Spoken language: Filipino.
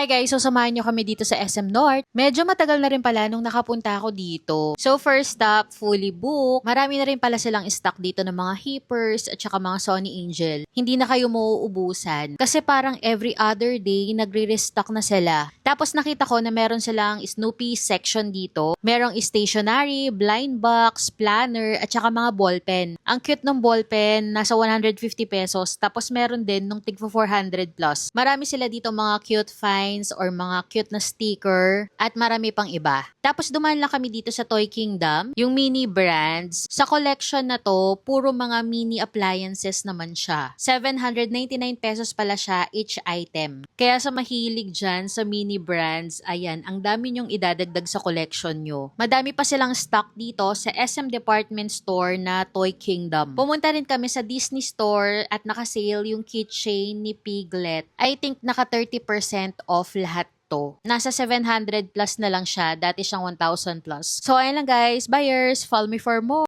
Hi guys, so samahan nyo kami dito sa SM North. Medyo matagal na rin pala nung nakapunta ako dito. So first stop, fully booked. Marami na rin pala silang stock dito ng mga Hippers at saka mga Sony Angel. Hindi na kayo mauubusan. Kasi parang every other day, nagre-restock na sila. Tapos nakita ko na meron silang Snoopy section dito. Merong stationery, blind box, planner, at saka mga ballpen. Ang cute ng ballpen, nasa 150 pesos. Tapos meron din nung tigpo 400 plus. Marami sila dito mga cute finds or mga cute na sticker at marami pang iba. Tapos dumaan lang kami dito sa Toy Kingdom, yung mini brands. Sa collection na to, puro mga mini appliances naman siya. 799 pesos pala siya each item. Kaya sa mahilig dyan sa mini brands, ayan, ang dami nyong idadagdag sa collection nyo. Madami pa silang stock dito sa SM Department Store na Toy Kingdom. Pumunta rin kami sa Disney Store at nakasale yung keychain ni Piglet. I think naka 30% off lahat to. Nasa 700 plus na lang siya. Dati siyang 1,000 plus. So, ayun lang guys. Buyers, follow me for more.